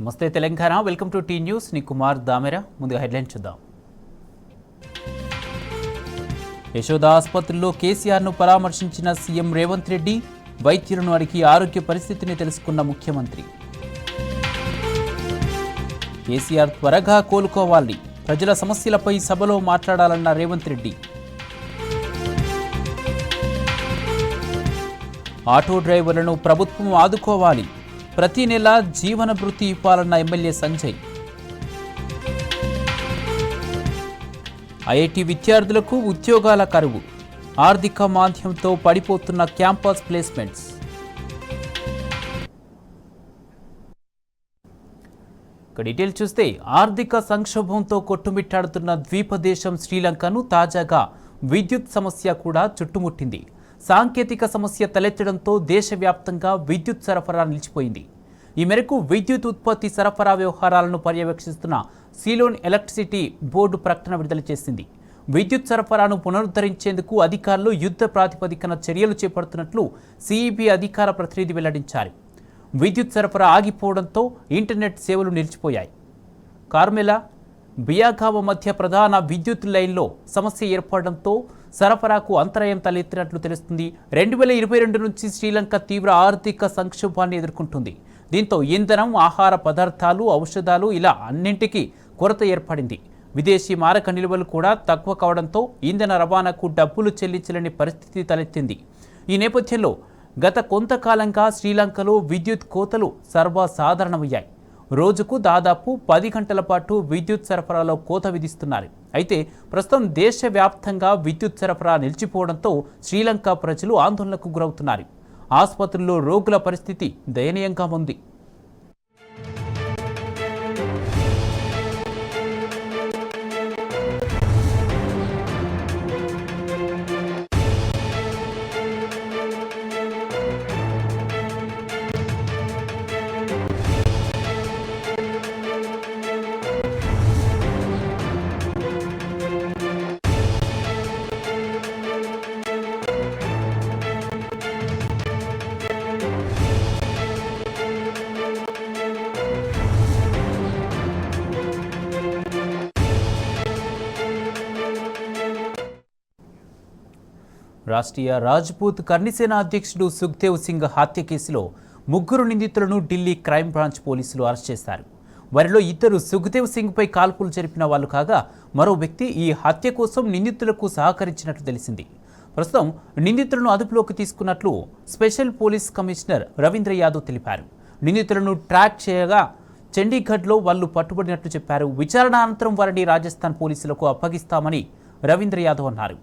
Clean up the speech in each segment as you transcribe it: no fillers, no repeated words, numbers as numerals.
నమస్తే Telangana, welcome to T news. ని కుమార్ దామెరా. ముందుగా హెడ్లైన్ చూద్దాం. యశోద ఆసుపత్రిలో కేసీఆర్ను పరామర్శించిన సీఎం రేవంత్ రెడ్డి, వైద్యులను అడిగి ఆరోగ్య పరిస్థితిని తెలుసుకున్న ముఖ్యమంత్రి. కేసీఆర్ త్వరగా కోలుకోవాలి, ప్రజల సమస్యలపై సభలో మాట్లాడాలన్న రేవంత్ రెడ్డి. ఆటో డ్రైవర్లను ప్రభుత్వం ఆదుకోవాలి, ప్రతి నెల జీవన భృతి ఇవ్వాలన్న ఎమ్మెల్యే సంజయ్. ఐఐటి విద్యార్థులకు ఉద్యోగాల కరువు, ఆర్థిక మాంద్యంతో పడిపోతున్న క్యాంపస్ ప్లేస్మెంట్స్. డీటెయిల్ చూస్తే, ఆర్థిక సంక్షోభంతో కొట్టుమిట్టాడుతున్న ద్వీపదేశం శ్రీలంకను తాజాగా విద్యుత్ సమస్య కూడా చుట్టుముట్టింది. సాంకేతిక సమస్య తలెత్తడంతో దేశవ్యాప్తంగా విద్యుత్ సరఫరా నిలిచిపోయింది. ఈ మేరకు విద్యుత్ ఉత్పత్తి సరఫరా వ్యవహారాలను పర్యవేక్షిస్తున్న సీలోన్ ఎలక్ట్రిసిటీ బోర్డు ప్రకటన విడుదల చేసింది. విద్యుత్ సరఫరాను పునరుద్ధరించేందుకు అధికారులు యుద్ధ ప్రాతిపదికన చర్యలు చేపడుతున్నట్లు సిఈబి అధికార ప్రతినిధి వెల్లడించారు. విద్యుత్ సరఫరా ఆగిపోవడంతో ఇంటర్నెట్ సేవలు నిలిచిపోయాయి. కార్మెలా, బియాగావ మధ్య ప్రధాన విద్యుత్ లైన్లో సమస్య ఏర్పడడంతో సరఫరాకు అంతరాయం తలెత్తినట్లు తెలుస్తుంది. 2022 నుంచి శ్రీలంక తీవ్ర ఆర్థిక సంక్షోభాన్ని ఎదుర్కొంటుంది. దీంతో ఇంధనం, ఆహార పదార్థాలు, ఔషధాలు ఇలా అన్నింటికీ కొరత ఏర్పడింది. విదేశీ మారక నిల్వలు కూడా తక్కువ కావడంతో ఇంధన రవాణాకు డబ్బులు చెల్లించలేని పరిస్థితి తలెత్తింది. ఈ నేపథ్యంలో గత కొంతకాలంగా శ్రీలంకలో విద్యుత్ కోతలు సర్వసాధారణమయ్యాయి. రోజుకు దాదాపు 10 గంటల పాటు విద్యుత్ సరఫరాలో కోత విధిస్తున్నారు. అయితే ప్రస్తుతం దేశవ్యాప్తంగా విద్యుత్ సరఫరా నిలిచిపోవడంతో శ్రీలంక ప్రజలు ఆందోళనకు గురవుతున్నారు. ఆసుపత్రుల్లో రోగుల పరిస్థితి దయనీయంగా ఉంది. రాష్ట్రీయ రాజ్పూత్ కర్ణిసేన అధ్యక్షుడు సుఖ్దేవ్ సింగ్ హత్య కేసులో 3 నిందితులను ఢిల్లీ క్రైమ్ బ్రాంచ్ పోలీసులు అరెస్ట్ చేశారు. వారిలో 2 సుఖ్దేవ్ సింగ్పై కాల్పులు జరిపిన వాళ్ళు కాగా, మరో వ్యక్తి ఈ హత్య కోసం నిందితులకు సహకరించినట్లు తెలిసింది. ప్రస్తుతం నిందితులను అదుపులోకి తీసుకున్నట్లు special police commissioner Ravindra Yadav తెలిపారు. నిందితులను ట్రాక్ చేయగా చండీగఢ్లో వాళ్ళు పట్టుబడినట్లు చెప్పారు. విచారణ అనంతరం వారిని రాజస్థాన్ పోలీసులకు అప్పగిస్తామని రవీంద్ర యాదవ్ అన్నారు.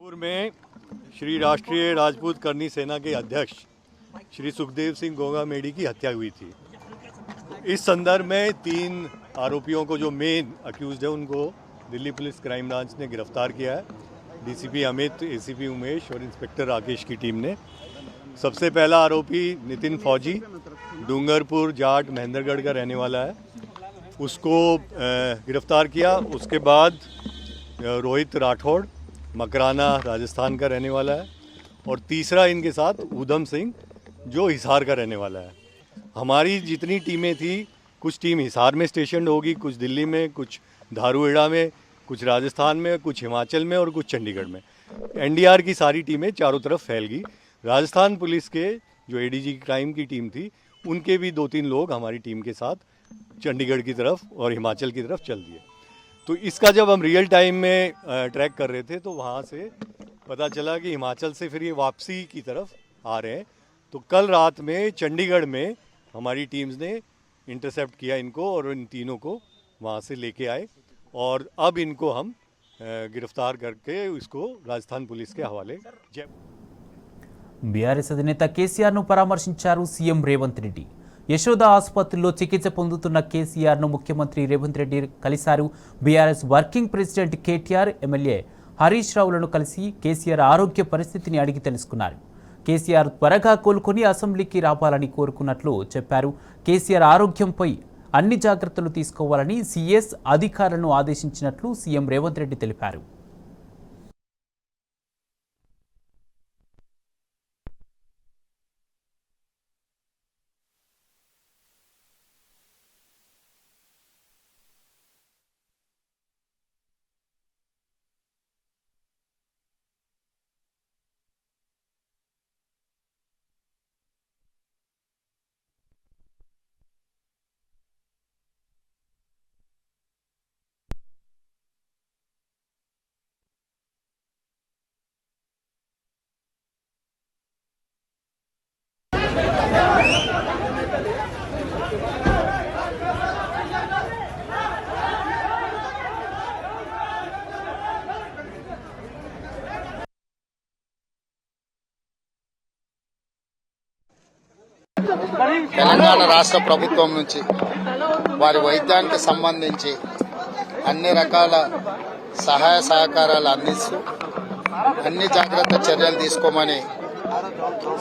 जयपुर में श्री राष्ट्रीय राजपूत करनी सेना के अध्यक्ष श्री सुखदेव सिंह गोगा मेडी की हत्या हुई थी। इस संदर्भ में 3 आरोपियों को, जो मेन अक्यूज्ड है, उनको दिल्ली पुलिस क्राइम ब्रांच ने गिरफ्तार किया है। डीसीपी अमित, एसीपी उमेश और इंस्पेक्टर राकेश की टीम ने। सबसे पहला आरोपी नितिन फौजी डूंगरपुर जाट महेंद्रगढ़ का रहने वाला है, उसको गिरफ्तार किया। उसके बाद रोहित राठौड़ मकराना राजस्थान का रहने वाला है, और तीसरा इनके साथ ऊधम सिंह जो हिसार का रहने वाला है। हमारी जितनी टीमें थी, कुछ टीम हिसार में स्टेशन होगी, कुछ दिल्ली में, कुछ धारूहेड़ा में, कुछ राजस्थान में, कुछ हिमाचल में और कुछ चंडीगढ़ में। एनडीआर की सारी टीमें चारों तरफ फैल गई। राजस्थान पुलिस के जो एडीजी क्राइम की टीम थी, उनके भी 2-3 लोग हमारी टीम के साथ चंडीगढ़ की तरफ और हिमाचल की तरफ चल दिए। तो इसका जब हम रियल टाइम में ट्रैक कर रहे थे, तो वहाँ से पता चला कि हिमाचल से फिर ये वापसी की तरफ आ रहे हैं। तो कल रात में चंडीगढ़ में हमारी टीम्स ने इंटरसेप्ट किया इनको, और इन तीनों को वहाँ से लेके आए, और अब इनको हम गिरफ्तार करके इसको राजस्थान पुलिस के हवाले। బీఆర్ఎస్ అధినేత కేసీఆర్ను పరామర్శించారు సీఎం రేవంత్ రెడ్డి. యశోద ఆసుపత్రిలో చికిత్స పొందుతున్న కేసీఆర్ను ముఖ్యమంత్రి రేవంత్ రెడ్డి కలిశారు. BRS working president KTR, MLA Harish రావులను కలిసి కేసీఆర్ ఆరోగ్య పరిస్థితిని అడిగి తెలుసుకున్నారు. కేసీఆర్ త్వరగా కోలుకొని అసెంబ్లీకి రావాలని కోరుకున్నట్లు చెప్పారు. కేసీఆర్ ఆరోగ్యంపై అన్ని జాగ్రత్తలు తీసుకోవాలని సీఎస్ అధికారులను ఆదేశించినట్లు సీఎం రేవంత్ రెడ్డి తెలిపారు. తెలంగాణ రాష్ట్ర ప్రభుత్వం నుంచి వారి వైద్యానికి సంబంధించి అన్ని రకాల సహాయ సహకారాలు అందిస్తూ అన్ని జాగ్రత్త చర్యలు తీసుకోమని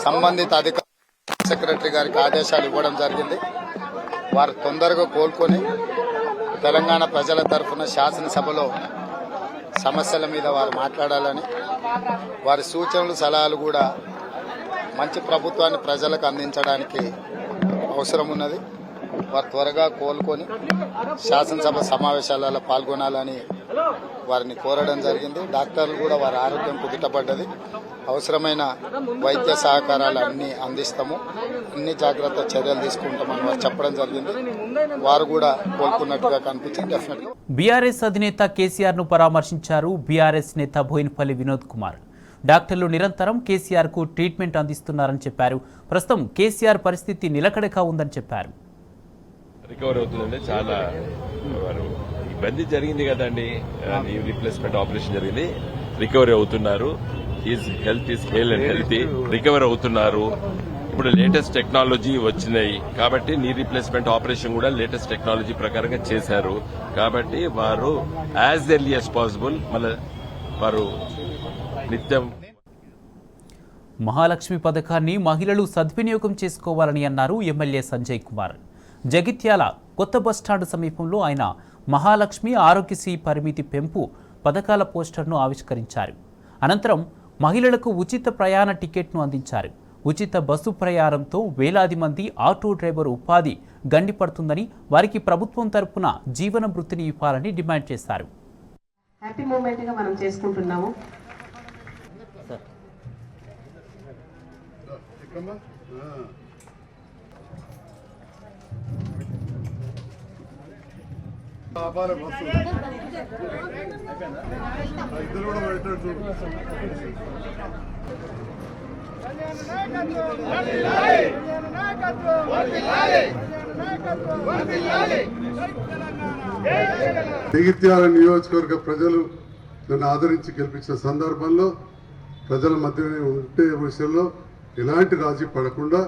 సంబంధిత అధికార సెక్రటరీ గారికి ఆదేశాలు ఇవ్వడం జరిగింది. వారు తొందరగా కోలుకొని తెలంగాణ ప్రజల తరఫున శాసనసభలో సమస్యల మీద వారు మాట్లాడాలని, వారి సూచనలు సలహాలు కూడా మంచి ప్రభుత్వాన్ని ప్రజలకు అందించడానికి అవసరం ఉన్నది. వారు త్వరగా కోలుకొని శాసనసభ సమావేశాలలో పాల్గొనాలని వారిని కోరడం జరిగింది. డాక్టర్లు కూడా వారి ఆరోగ్యం కుదుటపడ్డది. అవసరమైన వైద్య సహకారాలు అన్ని అందిస్తాము, అన్ని జాగ్రత్త చర్యలు తీసుకుంటామని వారు చెప్పడం జరిగింది. వారు కూడా కోలుకున్నట్టుగా కనిపించింది. డెఫినెట్గా బీఆర్ఎస్ అధినేత కేసీఆర్ ను పరామర్శించారు బీఆర్ఎస్ నేత బోయినపల్లి వినోద్ కుమార్. డాక్టర్లు నిరంతరం కేసీఆర్ కు ట్రీట్మెంట్ అందిస్తున్నారని చెప్పారు. ప్రస్తుతం కేసీఆర్ పరిస్థితి నిలకడగా ఉందని చెప్పారు. రికవర్ అవుతుందంటే చాలా ఇబ్బంది జరిగింది కదండి, రీప్లేస్మెంట్ ఆపరేషన్ జరిగింది, రికవరీ అవుతున్నారు. Is health is hell and healthy, recover అవుతున్నారు. ఇప్పుడు లేటెస్ట్ టెక్నాలజీ వచ్చినాయి కాబట్టి నీ రీప్లేస్మెంట్ ఆపరేషన్ కూడా లేటెస్ట్ టెక్నాలజీ ప్రకారంగా చేశారు. కాబట్టి వారు యాజ్ ఎర్లీ యాజ్ పాసిబుల్ మళ్ళీ వారు నిత్యం మహాలక్ష్మి పథకాన్ని మహిళలు సద్వినియోగం చేసుకోవాలని అన్నారు ఎమ్మెల్యే సంజయ్ కుమార్. జగిత్యాల కొత్త బస్టాండ్ సమీపంలో ఆయన మహాలక్ష్మి ఆరోగ్యశ్రీ పరిమితి పెంపు పథకాల పోస్టర్ను ఆవిష్కరించారు. అనంతరం మహిళలకు ఉచిత ప్రయాణ టికెట్ను అందించారు. ఉచిత బస్సు ప్రయాణంతో వేలాది మంది ఆటో డ్రైవర్ ఉపాధి గండిపడుతుందని, వారికి ప్రభుత్వం తరపున జీవన వృత్తిని ఇవ్వాలని డిమాండ్ చేశారు. హ్యాపీ మూమెంట్ గా మనం చేసుకుంటున్నాము. జగిత్యాల నియోజకవర్గ ప్రజలు నన్ను ఆదరించి గెలిపించిన సందర్భంలో ప్రజల మధ్యనే ఉండే విషయంలో ఎలాంటి రాజీ పడకుండా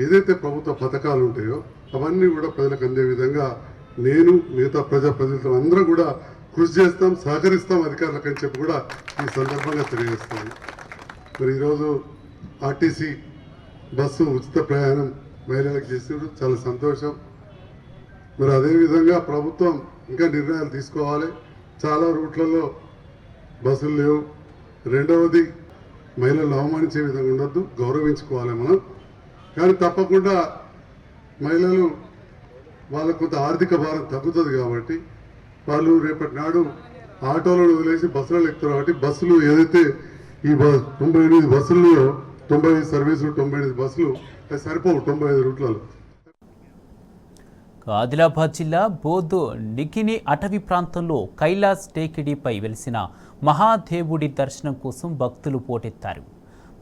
ఏదైతే ప్రభుత్వ పథకాలు ఉంటాయో అవన్నీ కూడా ప్రజలకు అందే విధంగా నేను మిగతా ప్రజాప్రతినిధులు అందరూ కూడా కృషి చేస్తాం, సహకరిస్తాం అధికారులకు అని చెప్పి కూడా ఈ సందర్భంగా తెలియజేస్తాను. మరి ఈరోజు ఆర్టీసీ బస్సు ఉచిత ప్రయాణం మహిళలకు చేసినప్పుడు చాలా సంతోషం. మరి అదేవిధంగా ప్రభుత్వం ఇంకా నిర్ణయాలు తీసుకోవాలి. చాలా రూట్లలో బస్సులు లేవు. రెండవది, మహిళలు అవమానించే విధంగా ఉండొద్దు, గౌరవించుకోవాలి మనం. కానీ తప్పకుండా మహిళలు వాళ్ళకు కొంత ఆర్థిక భారం తగ్గుతుంది కాబట్టి వాళ్ళు రేపటి నాడు ఆటోలను వదిలేసి బస్సులలో ఎక్కుతారు. కాబట్టి బస్సులు ఏదైతే ఈ 98 బస్సుల్లో 95 సర్వీసులు 98 బస్సులు సరిపోవు 95 రూట్లలో. ఆదిలాబాద్ జిల్లా బోధ్ నికిని అటవీ ప్రాంతంలో కైలాస్ టేకిడీపై వెలిసిన మహాదేవుడి దర్శనం కోసం భక్తులు పోటెత్తారు.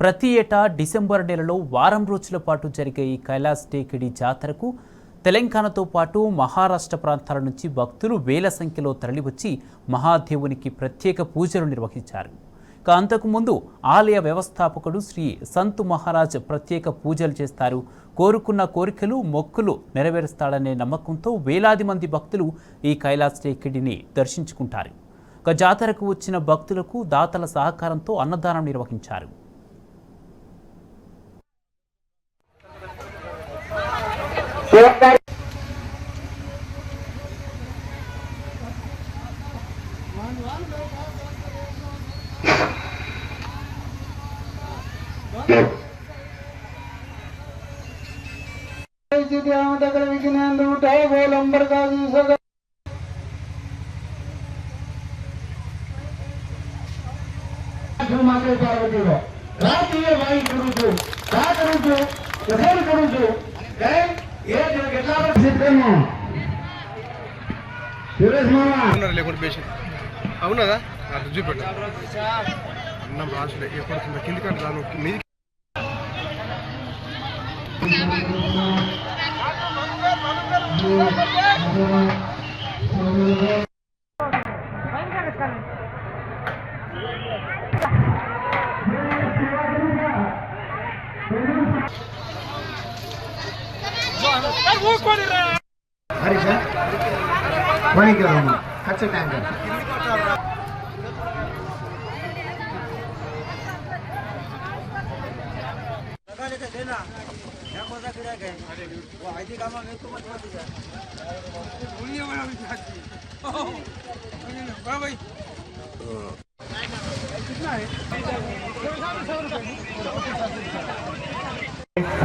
ప్రతి ఏటా డిసెంబర్ నెలలో వారం రోజుల పాటు జరిగే ఈ కైలాస్ టేకిడీ జాతరకు తెలంగాణతో పాటు మహారాష్ట్ర ప్రాంతాల నుంచి భక్తులు వేల సంఖ్యలో తరలివచ్చి మహాదేవునికి ప్రత్యేక పూజలు నిర్వహించారు. అంతకుముందు ఆలయ వ్యవస్థాపకుడు శ్రీ సంత్ మహారాజ్ ప్రత్యేక పూజలు చేస్తారు. కోరుకున్న కోరికలు మొక్కులు నెరవేరుస్తాడనే నమ్మకంతో వేలాది మంది భక్తులు ఈ కైలాస్ టేకిడిని దర్శించుకుంటారు. జాతరకు వచ్చిన భక్తులకు దాతల సహకారంతో అన్నదానం నిర్వహించారు. అవునదా చూపెట్ట అన్నం రాసులే ఎప్పుడు కిందికంటే రాను మీది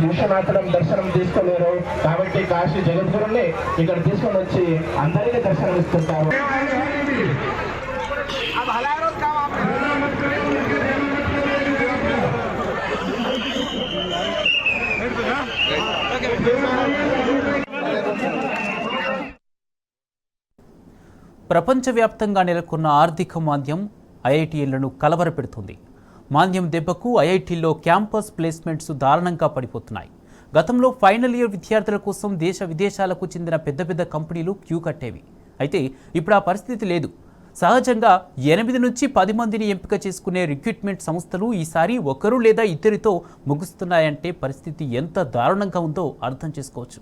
విశ్వనాథనం దర్శనం తీసుకోలేరు కాబట్టి కాశీ జగద్గురుని ఇక్కడ తీసుకొని వచ్చి అందరికీ దర్శనం ఇస్తుంటారు. ప్రపంచవ్యాప్తంగా నెలకొన్న ఆర్థిక మాంద్యం ఐఐటీలను కలవరపెడుతుంది. మాంద్యం దెబ్బకు ఐఐటీల్లో క్యాంపస్ ప్లేస్మెంట్స్ దారుణంగా పడిపోతున్నాయి. గతంలో ఫైనల్ ఇయర్ విద్యార్థుల కోసం దేశ విదేశాలకు చెందిన పెద్ద పెద్ద కంపెనీలు క్యూ కట్టేవి. అయితే ఇప్పుడు ఆ పరిస్థితి లేదు. సహజంగా 8 నుంచి 10 మందిని ఎంపిక చేసుకునే రిక్రూట్మెంట్ సంస్థలు ఈసారి ఒకరు లేదా ఇద్దరితో ముగుస్తున్నాయంటే పరిస్థితి ఎంత దారుణంగా ఉందో అర్థం చేసుకోవచ్చు.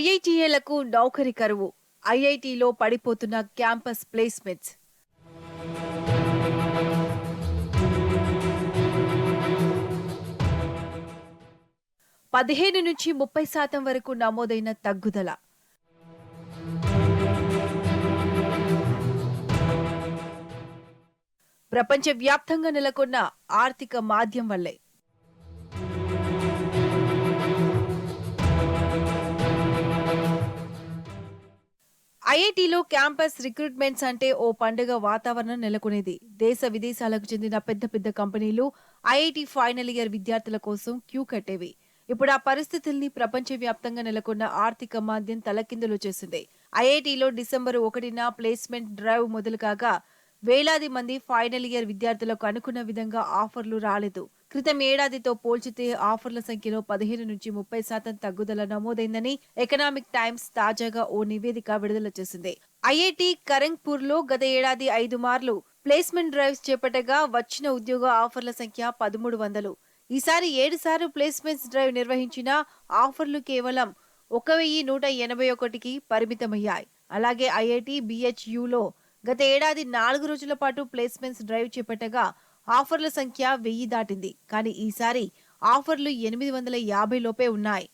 ఐఐటీఏలకు నౌకరీ కరువు. ఐఐటీలో పడిపోతున్న క్యాంపస్ ప్లేస్మెంట్స్. పదిహేను నుంచి 30% వరకు నమోదైన తగ్గుదల. ప్రపంచవ్యాప్తంగా నెలకొన్న ఆర్థిక మాంద్యం వల్లే. ఐఐటీలో క్యాంపస్ రిక్రూట్మెంట్స్ అంటే ఓ పండుగ వాతావరణం నెలకొనేది. దేశ విదేశాలకు చెందిన పెద్ద పెద్ద కంపెనీలు ఐఐటీ ఫైనల్ ఇయర్ విద్యార్థుల కోసం క్యూ కట్టేవి. ఇప్పుడు ఆ పరిస్థితుల్ని ప్రపంచవ్యాప్తంగా నెలకొన్న ఆర్థిక మాంద్యం తలకిందులు చేసింది. ఐఐటీలో డిసెంబర్ 1న ప్లేస్మెంట్ డ్రైవ్ మొదలు కాగా వేలాది మంది ఫైనల్ ఇయర్ విద్యార్థులకు అనుకున్న విధంగా ఆఫర్లు రాలేదు. క్రితం ఏడాదితో పోల్చితే ఆఫర్ల సంఖ్యలో 15 నుంచి 30% తగ్గుదల నమోదైందని ఎకనామిక్ టైమ్స్ తాజాగా ఓ నివేదిక విడుదల చేసింది. ఐఐటీ కరంగ్పూర్ లో గత ఏడాది 5 మార్లు ప్లేస్మెంట్ డ్రైవ్స్ చేపట్టగా వచ్చిన ఉద్యోగ ఆఫర్ల సంఖ్య 1300. ఈసారి 7 సార్లు ప్లేస్మెంట్స్ డ్రైవ్ నిర్వహించిన ఆఫర్లు కేవలం 1181కి పరిమితమయ్యాయి. అలాగే ఐఐటీ బిహెచ్యులో గత ఏడాది 4 రోజుల పాటు ప్లేస్మెంట్స్ డ్రైవ్ చేపట్టగా ఆఫర్ల సంఖ్య 1000 దాటింది. కానీ ఈసారి ఆఫర్లు 850 లోపే ఉన్నాయి.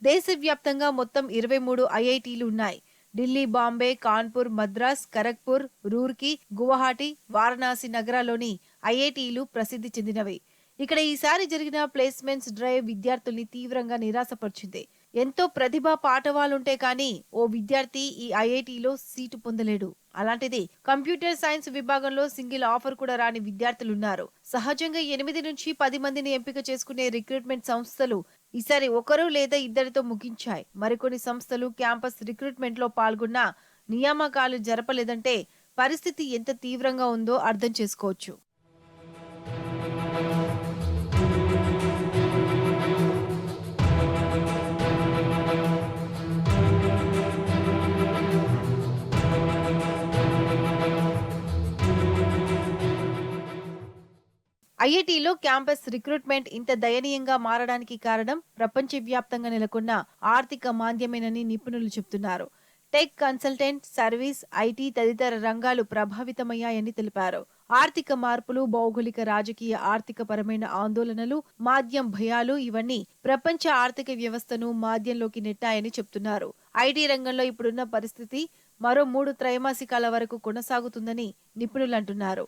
దేశవ్యాప్తంగా మొత్తం 23 ఐఐటీలు ఉన్నాయి. ఢిల్లీ, బాంబే, కాన్పూర్, మద్రాస్, ఖరగ్పూర్, రూర్కీ, గువాహటి, వారణాసి నగరాల్లోని ఐఐటీలు ప్రసిద్ధి చెందినవి. ఇక్కడ ఈసారి జరిగిన ప్లేస్మెంట్స్ డ్రైవ్ విద్యార్థుల్ని తీవ్రంగా నిరాశపరిచింది. ఎంతో ప్రతిభా పాఠవాలుంటే కానీ ఓ విద్యార్థి ఈ ఐఐటీలో సీటు పొందలేడు. అలాంటిది కంప్యూటర్ సైన్స్ విభాగంలో సింగిల్ ఆఫర్ కూడా రాని విద్యార్థులున్నారు. సహజంగా 8 నుంచి 10 మందిని ఎంపిక చేసుకునే రిక్రూట్మెంట్ సంస్థలు ఈసారి ఒకరు లేదా ఇద్దరితో ముగించాయి. మరికొన్ని సంస్థలు క్యాంపస్ రిక్రూట్మెంట్ లో పాల్గొన్న నియామకాలు జరపలేదంటే పరిస్థితి ఎంత తీవ్రంగా ఉందో అర్థం చేసుకోవచ్చు. ఐఐటీలో క్యాంపస్ రిక్రూట్మెంట్ ఇంత దయనీయంగా మారడానికి కారణం ప్రపంచవ్యాప్తంగా నెలకొన్న ఆర్థిక మాంద్యమేనని నిపుణులు చెబుతున్నారు. టెక్, కన్సల్టెంట్, సర్వీస్, ఐటీ తదితర రంగాలు ప్రభావితమయ్యాయని తెలిపారు. ఆర్థిక మార్పులు, భౌగోళిక, రాజకీయ, ఆర్థిక పరమైన ఆందోళనలు, మాంద్యం భయాలు ఇవన్నీ ప్రపంచ ఆర్థిక వ్యవస్థను మాంద్యంలోకి నెట్టాయని చెప్తున్నారు. ఐటీ రంగంలో ఇప్పుడున్న పరిస్థితి మరో 3 త్రైమాసికాల వరకు కొనసాగుతుందని నిపుణులు అంటున్నారు.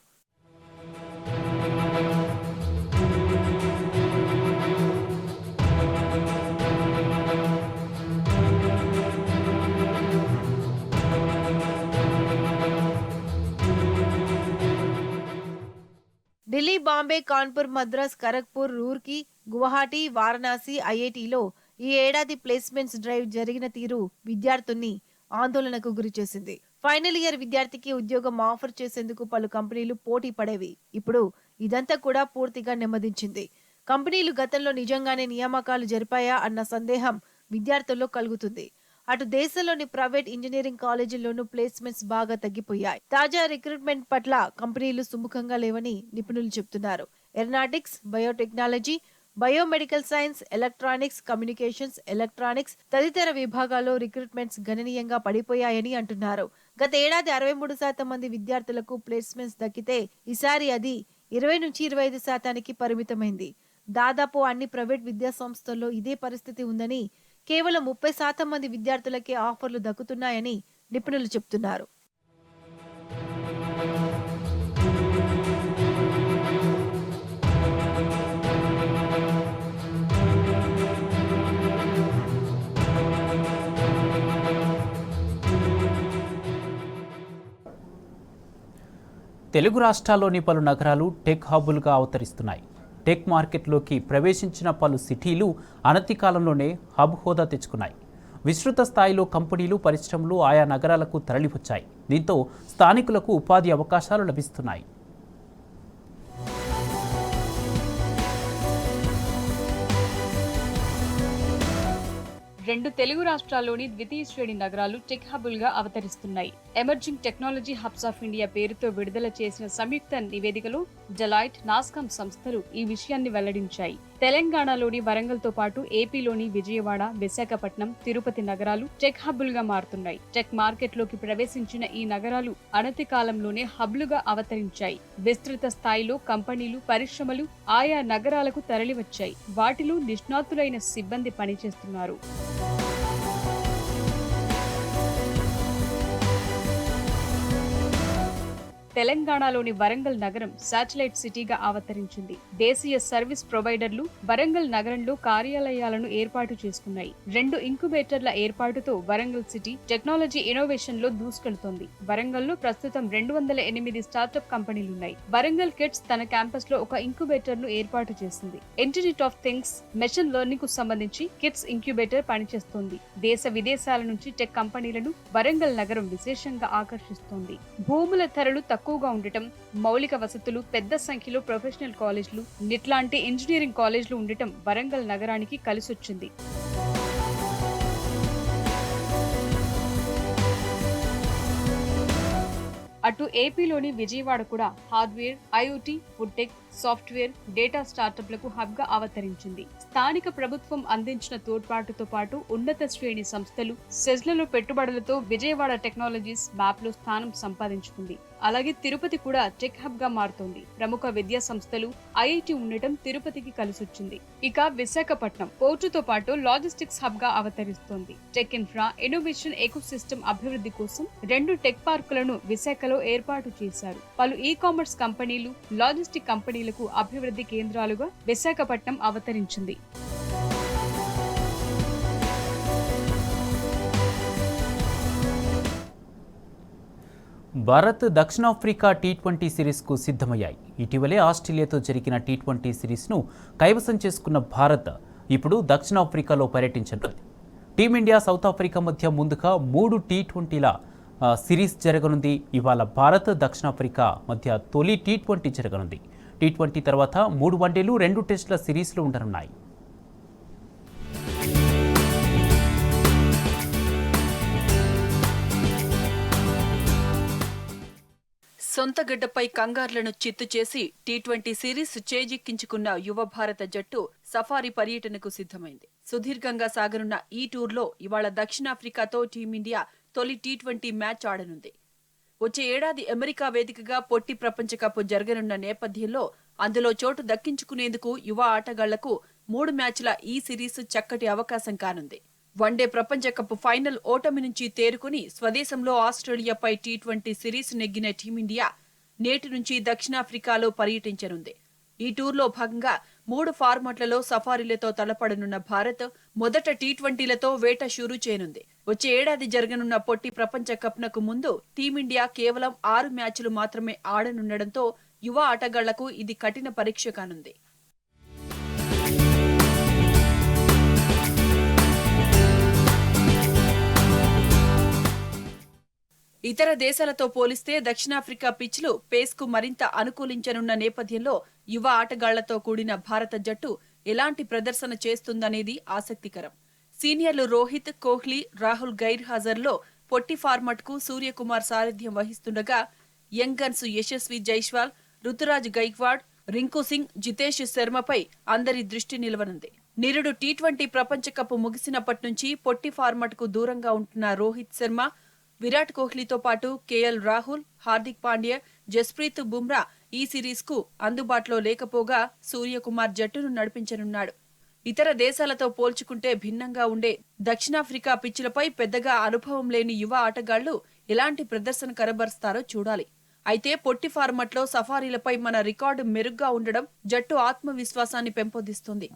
ఢిల్లీ, బాంబే, కాన్పూర్, మద్రాస్, ఖరగ్పూర్, రూర్కీ, గువాహటి, వారణాసి, ఐఐటిలో ఈ ఏడాది ప్లేస్మెంట్స్ డ్రైవ్ జరిగిన తీరు విద్యార్థుల్ని ఆందోళనకు గురిచేసింది. ఫైనల్ ఇయర్ విద్యార్థికి ఉద్యోగం ఆఫర్ చేసేందుకు పలు కంపెనీలు పోటీ పడేవి. ఇప్పుడు ఇదంతా కూడా పూర్తిగా నెమ్మదించింది. కంపెనీలు గతంలో నిజంగానే నియామకాలు జరిపాయా అన్న సందేహం విద్యార్థుల్లో కలుగుతుంది. అటు దేశంలోని ప్రైవేట్ ఇంజనీరింగ్ కాలేజీల్లోనూ ప్లేస్మెంట్స్ బాగా తగ్గిపోయాయి. తాజా రిక్రూట్మెంట్ పట్ల కంపెనీలు సుముఖంగా లేవని నిపుణులు చెబుతున్నారు. Aeronautics, biotechnology, biomedical science, electronics, communications, electronics తదితర విభాగాల్లో రిక్రూట్మెంట్స్ గణనీయంగా పడిపోయాయని అంటున్నారు. గత ఏడాది 63% మంది విద్యార్థులకు ప్లేస్మెంట్స్ దక్కితే ఈసారి అది 20-25% పరిమితమైంది. దాదాపు అన్ని ప్రైవేట్ విద్యా సంస్థల్లో ఇదే పరిస్థితి ఉందని, కేవలం 30% మంది విద్యార్థులకే ఆఫర్లు దక్కుతున్నాయని నిపుణులు చెబుతున్నారు. తెలుగు రాష్ట్రాల్లోని పలు నగరాలు టెక్ హబ్బులుగా అవతరిస్తున్నాయి. టెక్ మార్కెట్లోకి ప్రవేశించిన పలు సిటీలు అనతి కాలంలోనే హబ్ హోదా తెచ్చుకున్నాయి. విస్తృత స్థాయిలో కంపెనీలు, పరిశ్రమలు ఆయా నగరాలకు తరలివచ్చాయి. దీంతో స్థానికులకు ఉపాధి అవకాశాలు లభిస్తున్నాయి. రెండు తెలుగు రాష్ట్రాల్లోని ద్వితీయ శ్రేణి నగరాలు టెక్ హబులుగా అవతరిస్తున్నాయి. Emerging technology hubs of India పేరుతో విడుదల చేసిన సంయుక్త నివేదికలో డెలాయిట్, నాస్కామ్ సంస్థలు ఈ విషయాన్ని వెల్లడించాయి. తెలంగాణలోని వరంగల్తో పాటు ఏపీలోని విజయవాడ, విశాఖపట్నం, తిరుపతి నగరాలు టెక్ హబ్బులుగా మారుతున్నాయి. టెక్ మార్కెట్లోకి ప్రవేశించిన ఈ నగరాలు అనతి కాలంలోనే హబ్లుగా అవతరించాయి. విస్తృత స్థాయిలో కంపెనీలు, పరిశ్రమలు ఆయా నగరాలకు తరలివచ్చాయి. వాటిలో నిష్ణాతులైన సిబ్బంది పనిచేస్తున్నారు. తెలంగాణలోని వరంగల్ నగరం శాటిలైట్ సిటీగా అవతరించింది. దేశీయ సర్వీస్ ప్రొవైడర్లు వరంగల్ నగరంలో కార్యాలయాలను ఏర్పాటు చేసుకున్నాయి. 2 ఇంక్యుబేటర్ల ఏర్పాటుతో వరంగల్ సిటీ టెక్నాలజీ ఇన్నోవేషన్ లో దూసుకెళ్తోంది. వరంగల్లో ప్రస్తుతం 208 స్టార్టప్ కంపెనీలున్నాయి. వరంగల్ కిడ్స్ తన క్యాంపస్ లో ఒక ఇంక్యుబేటర్ ను ఏర్పాటు చేసింది. Internet of things, machine learning కు సంబంధించి కిడ్స్ ఇంక్యుబేటర్ పనిచేస్తోంది. దేశ విదేశాల నుంచి టెక్ కంపెనీలను వరంగల్ నగరం విశేషంగా ఆకర్షిస్తోంది. భూముల ధరలు తక్కువగా ఉండటం, మౌలిక వసతులు, పెద్ద సంఖ్యలో ప్రొఫెషనల్ కాలేజీలు, నిట్లాంటి ఇంజనీరింగ్ కాలేజీలు ఉండటం వరంగల్ నగరానికి కలిసొచ్చింది. అటు ఏపీలోని విజయవాడ కూడా hardware, IoT, foodtech, software, data స్టార్టప్లకు హబ్ గా అవతరించింది. స్థానిక ప్రభుత్వం అందించిన తోడ్పాటుతో పాటు ఉన్నత శ్రేణి సంస్థలు, సెజ్లలో పెట్టుబడులతో విజయవాడ టెక్నాలజీస్ మ్యాప్ లో స్థానం సంపాదించుకుంది. అలాగే తిరుపతి కూడా టెక్ హబ్ గా మారుతోంది. ప్రముఖ విద్యా సంస్థలు, ఐఐటి ఉండటం తిరుపతికి కలిసొచ్చింది. ఇక విశాఖపట్నం పోర్టుతో పాటు లాజిస్టిక్స్ హబ్ గా అవతరిస్తోంది. టెక్ ఇన్ఫ్రా, ఇన్నోవేషన్ ఎకోసిస్టమ్ అభివృద్ధి కోసం 2 టెక్ పార్కులను విశాఖలో ఏర్పాటు చేశారు. పలు ఈ-కామర్స్ కంపెనీలు, లాజిస్టిక్ కంపెనీలకు అభివృద్ధి కేంద్రాలుగా విశాఖపట్నం అవతరించింది. భారత్, దక్షిణాఫ్రికా టీ20 సిరీస్కు సిద్ధమయ్యాయి. ఇటీవలే ఆస్ట్రేలియాతో జరిగిన టీ20 సిరీస్ను కైవసం చేసుకున్న భారత్ ఇప్పుడు దక్షిణాఫ్రికాలో పర్యటించనుంది. టీమిండియా, సౌత్ ఆఫ్రికా మధ్య ముందుగా 3 టీ20ల సిరీస్ జరగనుంది. ఇవాళ భారత్, దక్షిణాఫ్రికా మధ్య తొలి టీ20 జరగనుంది. టీ20 తర్వాత 3 వన్డేలు, 2 టెస్టుల సిరీస్లు ఉండనున్నాయి. సొంత గడ్డపై కంగారులను చిత్తు చేసి టీ20 సిరీస్ చేజిక్కించుకున్న యువ భారత జట్టు సఫారీ పర్యటనకు సిద్ధమైంది. సుదీర్ఘంగా సాగనున్న ఈ టూర్లో ఇవాళ దక్షిణాఫ్రికాతో టీమిండియా తొలి టీ20 మ్యాచ్ ఆడనుంది. వచ్చే ఏడాది అమెరికా వేదికగా పొట్టి ప్రపంచ కప్ జరగనున్న నేపథ్యంలో అందులో చోటు దక్కించుకునేందుకు యువ ఆటగాళ్లకు 3 మ్యాచ్ల ఈ సిరీస్ చక్కటి అవకాశం కానుంది. వన్డే ప్రపంచ కప్ ఫైనల్ ఓటమి నుంచి తేరుకుని స్వదేశంలో ఆస్ట్రేలియాపై టీ20 సిరీస్ నెగ్గిన టీమిండియా నేటి నుంచి దక్షిణాఫ్రికాలో పర్యటించనుంది. ఈ టూర్లో భాగంగా 3 ఫార్మాట్లలో సఫారీలతో తలపడనున్న భారత్ మొదట టీ20లతో వేట షురూ చేయనుంది. వచ్చే ఏడాది జరగనున్న పొట్టి ప్రపంచ కప్నకు ముందు టీమిండియా కేవలం 6 మ్యాచ్లు మాత్రమే ఆడనుండడంతో యువ ఆటగాళ్లకు ఇది కఠిన పరీక్ష కానుంది. ఇతర దేశాలతో పోలిస్తే దక్షిణాఫ్రికా పిచ్లు పేస్కు మరింత అనుకూలించనున్న నేపథ్యంలో యువ ఆటగాళ్లతో కూడిన భారత జట్టు ఎలాంటి ప్రదర్శన చేస్తుందనేది ఆసక్తికరం. సీనియర్లు రోహిత్, కోహ్లీ, రాహుల్ గైర్హాజరులో పొట్టి ఫార్మట్కు సూర్యకుమార్ సారథ్యం వహిస్తుండగా యంగ్ గన్స్ యశస్వి జైస్వాల్, రుతురాజ్ గైక్వాడ్, రింకు సింగ్, జితేష్ శర్మపై అందరి దృష్టి నిలవనుంది. నిరుడు టీ20 ప్రపంచ కప్ ముగిసినప్పటి నుంచి పొట్టి ఫార్మట్కు దూరంగా ఉంటున్న రోహిత్ శర్మ, విరాట్ కోహ్లీతో పాటు కేఎల్ రాహుల్, హార్దిక్ పాండ్యా, జస్ప్రీత్ బుమ్రా ఈ సిరీస్కు అందుబాటులో లేకపోగా సూర్యకుమార్ జట్టును నడిపించనున్నాడు. ఇతర దేశాలతో పోల్చుకుంటే భిన్నంగా ఉండే దక్షిణాఫ్రికా పిచ్లపై పెద్దగా అనుభవం లేని యువ ఆటగాళ్లు ఎలాంటి ప్రదర్శన కనబరుస్తారో చూడాలి. అయితే పొట్టి ఫార్మట్లో సఫారీలపై మన రికార్డు మెరుగ్గా ఉండడం జట్టు ఆత్మవిశ్వాసాన్ని పెంపొందిస్తుంది.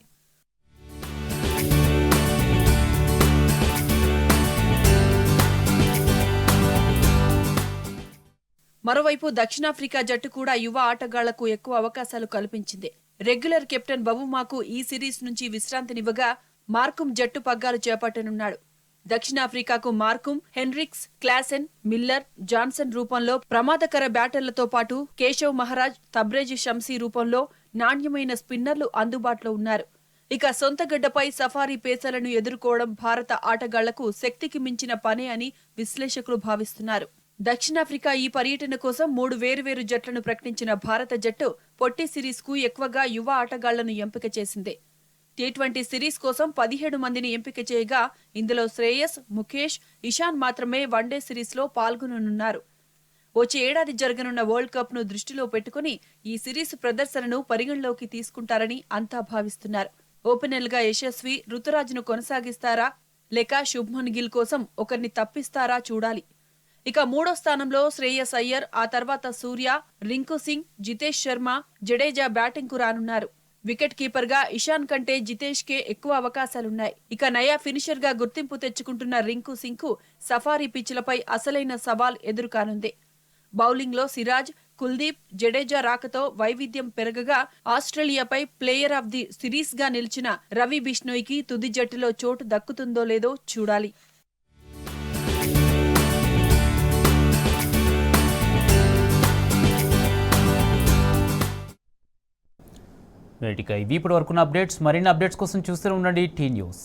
మరోవైపు దక్షిణాఫ్రికా జట్టు కూడా యువ ఆటగాళ్లకు ఎక్కువ అవకాశాలు కల్పించింది. రెగ్యులర్ కెప్టెన్ బబుమాకు ఈ సిరీస్ నుంచి విశ్రాంతినివ్వగా మార్కుమ్ జట్టు పగ్గాలు చేపట్టనున్నాడు. దక్షిణాఫ్రికాకు మార్కుమ్, హెన్రిక్స్, క్లాసెన్, మిల్లర్, జాన్సన్ రూపంలో ప్రమాదకర బ్యాటర్లతో పాటు కేశవ్ మహారాజ్, తబ్రేజ్ షంసీ రూపంలో నాణ్యమైన స్పిన్నర్లు అందుబాటులో ఉన్నారు. ఇక సొంత గడ్డపై సఫారీ పేసర్లను ఎదుర్కోవడం భారత ఆటగాళ్లకు శక్తికి మించిన పనే అని విశ్లేషకులు భావిస్తున్నారు. దక్షిణాఫ్రికా ఈ పర్యటన కోసం 3 వేర్వేరు జట్లను ప్రకటించిన భారత జట్టు పొట్టి సిరీస్కు ఎక్కువగా యువ ఆటగాళ్లను ఎంపిక చేసింది. టీ20 సిరీస్ కోసం 17 మందిని ఎంపిక చేయగా ఇందులో శ్రేయస్, ముఖేష్, ఇషాన్ మాత్రమే వన్డే సిరీస్లో పాల్గొననున్నారు. వచ్చే ఏడాది జరగనున్న వరల్డ్ కప్ను దృష్టిలో పెట్టుకుని ఈ సిరీస్ ప్రదర్శనను పరిగణలోకి తీసుకుంటారని అంతా భావిస్తున్నారు. ఓపెనర్లుగా యశస్వి, రుతురాజ్ను కొనసాగిస్తారా లేక శుభ్మన్ గిల్ కోసం ఒకరిని తప్పిస్తారా చూడాలి. ఇక 3వ స్థానంలో శ్రేయస్ అయ్యర్, ఆ తర్వాత సూర్య, రింకు సింగ్, జితేష్ శర్మ, జడేజా బ్యాటింగ్కు రానున్నారు. వికెట్ కీపర్గా ఇషాన్ కంటే జితేష్కే ఎక్కువ అవకాశాలున్నాయి. ఇక నయా ఫినిషర్గా గుర్తింపు తెచ్చుకుంటున్న రింకు సింగ్కు సఫారీ పిచ్లపై అసలైన సవాల్ ఎదురుకానుంది. బౌలింగ్లో సిరాజ్, కుల్దీప్, జడేజా రాకతో వైవిధ్యం పెరగగా ఆస్ట్రేలియాపై ప్లేయర్ ఆఫ్ ది సిరీస్గా నిలిచిన రవి బిష్ణోయ్కి తుది జట్టులో చోటు దక్కుతుందో లేదో చూడాలి. ఇవి ఇప్పటి వరకున్న అప్డేట్స్. మరిన్ని అప్డేట్స్ కోసం చూస్తూనే ఉండండి టీ న్యూస్.